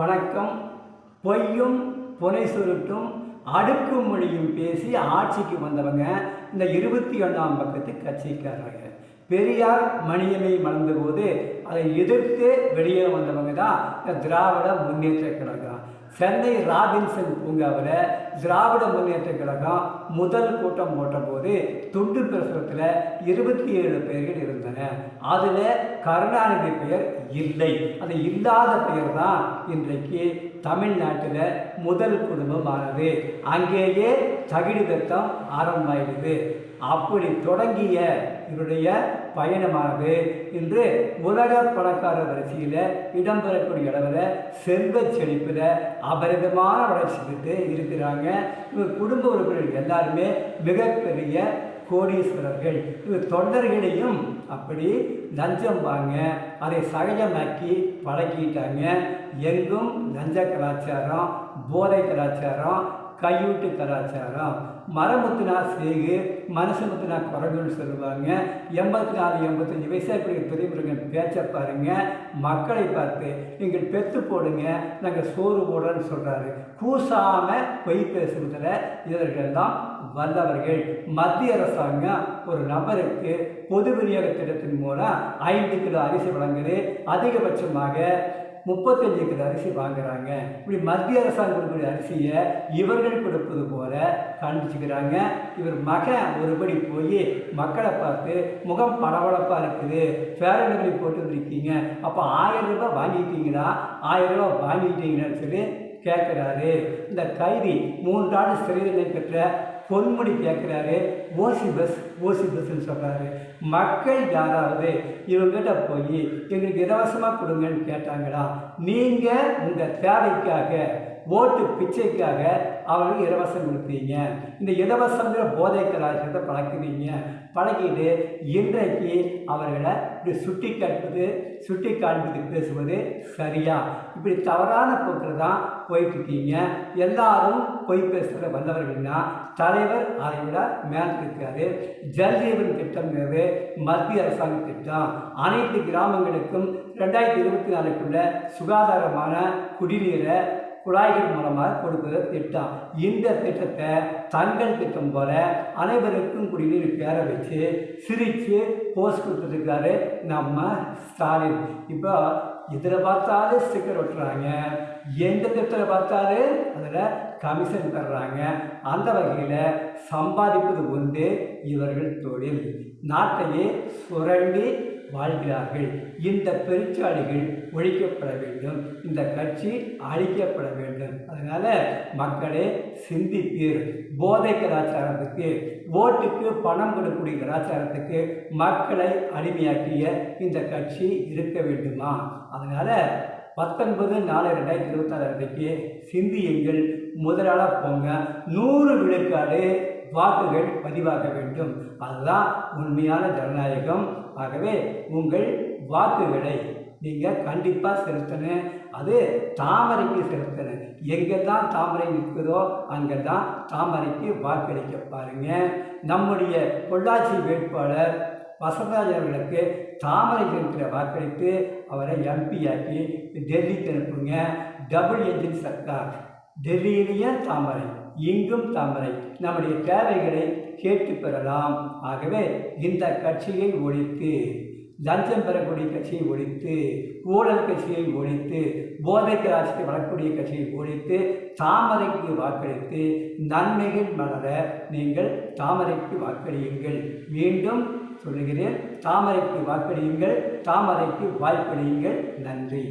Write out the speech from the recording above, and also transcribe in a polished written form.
வணக்கம். பொய்யும் புனை சுருட்டும் அடுக்கும் மொழியும் பேசி ஆட்சிக்கு வந்தவங்க இந்த 21ஆம் பக்கத்து கட்சிக்காரங்க. பெரியார் மணியம்மை மணந்தபோது அதை எதிர்த்து வெளியே வந்தவங்க தான் இந்த திராவிட முன்னேற்ற கழகம். சென்னை ராபின்சன் பூங்காவில் திராவிட முன்னேற்ற கழகம் முதல் கூட்டம் போட்டபோது துண்டு பிரசுரத்தில் 27 பெயர்கள் இருந்தன. அதில் கருணாநிதி பெயர் இல்லை. அது இல்லாத பெயர் தான் இன்றைக்கு தமிழ்நாட்டில் முதல் குடும்பமானது. அங்கேயே தகிடு தத்தம் ஆரம்பமாகிறது. அப்படி தொடங்கிய இவருடைய பயணமானது இன்று உலக பணக்கார வரிசையில் இடம்பெறக்கூடிய அளவில் செல்வ செழிப்பில் அபரிதமான வளர்ச்சி பெற்று இருக்கிறாங்க. இவர் குடும்ப உறுப்பினர்கள் எல்லாருமே மிகப்பெரிய கோடீஸ்வரர்கள். இவர் தொண்டர்களையும் அப்படி லஞ்சம் வாங்க அதை சகஜமாக்கி பழக்கிட்டாங்க. எங்கும் லஞ்ச கலாச்சாரம், போதை கலாச்சாரம், கையூட்டு கலாச்சாரம். மரமுத்துனா சேகு, மனுஷமுத்துனா குரங்குன்னு சொல்லுவாங்க. 84 85 வயசாக இருக்கிற பெரியவர்கள் பேச்ச பாருங்க. மக்களை பார்த்து நீங்கள் பெற்று போடுங்க, நாங்கள் சோறு போடுறோன்னு சொல்கிறாரு. கூசாமல் பொய் பேசுறதுல இவர்கள்தான் வல்லவர்கள். மத்திய அரசாங்கம் ஒரு நபருக்கு பொது விநியோக திட்டத்தின் மூலம் 5 கிலோ அரிசி வழங்குது. அதிகபட்சமாக 35 கிலோ அரிசி வாங்குறாங்க. இப்படி மத்திய அரசாங்கம் கொடுக்கக்கூடிய அரிசியை இவர்கள் கொடுப்பது போல காண்பிச்சுக்கிறாங்க. இவர் மகன் ஒருபடி போய் மக்களை பார்த்து முகம் பளபளப்பாக இருக்குது, பேரன்களை போட்டு இருக்கீங்க, அப்போ 1000 ரூபாய் வாங்கிட்டீங்களா, 1000 ரூபாய் வாங்கிட்டீங்கன்னு சொல்லி கேட்குறாரு. இந்த கைதி 3 ஆண்டு சிறை தண்டனை பெற்ற பொன்முடி கேட்குறாரு. ஓசி பஸ்ன்னு சொல்கிறாரு. மக்கள் யாராவது இவங்ககிட்ட போய் எங்களுக்கு இலவசமாக கொடுங்கன்னு கேட்டாங்களா? நீங்கள் உங்கள் தேவைக்காக, ஓட்டு பிச்சைக்காக அவங்களுக்கு இலவசம் கொடுப்பீங்க. இந்த இலவசங்கிற போதை கலாச்சாரத்தை பழக்கிட்டு இன்றைக்கு அவர்களை இப்படி சுட்டி காண்பித்து பேசுவது சரியா? இப்படி தவறான போக்கில் தான் போயிட்டுருக்கீங்க. எல்லாரும் பொய் பேசுகிற வல்லவர்கள்னா தலைவர் அதை விட மேல் இருக்காரு. ஜல்ஜீவன் திட்டம்ங்கிறது மத்திய அரசாங்க திட்டம். அனைத்து கிராமங்களுக்கும் 2024க்குள்ள சுகாதாரமான குடிநீரை குழாய்கள் மூலமாக கொடுக்குற திட்டம். இந்த திட்டத்தை தங்கள் திட்டம் போல அனைவருக்கும் குடிநீர் பேர வச்சு சிரித்து போஸ்ட் கொடுத்துருக்காரு நம்ம ஸ்டாலின். இப்போ இதில் பார்த்தாலும் ஸ்டிக்கர் ஒட்டுறாங்க, எந்த திட்டத்தில் பார்த்தாலும் அதில் கமிஷன் தர்றாங்க. அந்த வகையில் சம்பாதிப்பது ஒன்று இவர்கள் தொழில். நாட்டையே சுரண்டி வாழ்கிறார்கள். இந்த பெருச்சாளிகள் ஒழிக்கப்பட வேண்டும். இந்த கட்சி அழிக்கப்பட வேண்டும். அதனால் மக்களே சிந்திப்பீர். போதை கலாச்சாரத்துக்கு, ஓட்டுக்கு பணம் கொடுக்கக்கூடிய கலாச்சாரத்துக்கு மக்களை அடிமையாக்கிய இந்த கட்சி இருக்க வேண்டுமா? அதனால் 19/4/2024 அன்றைக்கு சிந்தியுங்கள், முதலாளாக போங்க. 100 விழுக்காடு வாக்குகள் பதிவாக வேண்டும். அதுதான் உண்மையான ஜனநாயகம். ஆகவே உங்கள் வாக்குகளை நீங்கள் கண்டிப்பாக செலுத்தணும். அது தாமரைக்கு செலுத்தணும். எங்கெல்லாம் தாமரை இருக்குதோ அங்கெல்லாம் தாமரைக்கு வாக்களிக்க பாருங்கள். நம்முடைய பொள்ளாச்சி வேட்பாளர் வசந்தராஜன் அவர்களுக்கு தாமரை இருக்கிற வாக்களித்து அவரை எம்பியாக்கி டெல்லிக்கு அனுப்புங்க. டபுள் என்ஜின் சர்க்கார். டெல்லியிலேயே தாமரை, இங்கும் தாமரை. நம்முடைய தேவைகளை கேட்டு பெறலாம். ஆகவே இந்த கட்சியை ஒழித்து, லஞ்சம் பெறக்கூடிய கட்சியை ஒழித்து, ஊழல் கட்சியை ஒழித்து, போதை கலாச்சாரத்தை வளரக்கூடிய கட்சியை ஒழித்து தாமரைக்கு வாக்களித்து நன்மைகள் மலர நீங்கள் தாமரைக்கு வாக்களியுங்கள். மீண்டும் சொல்லுகிறேன், தாமரைக்கு வாக்களியுங்கள், தாமரைக்கு வாய்ப்பளியுங்கள். நன்றி.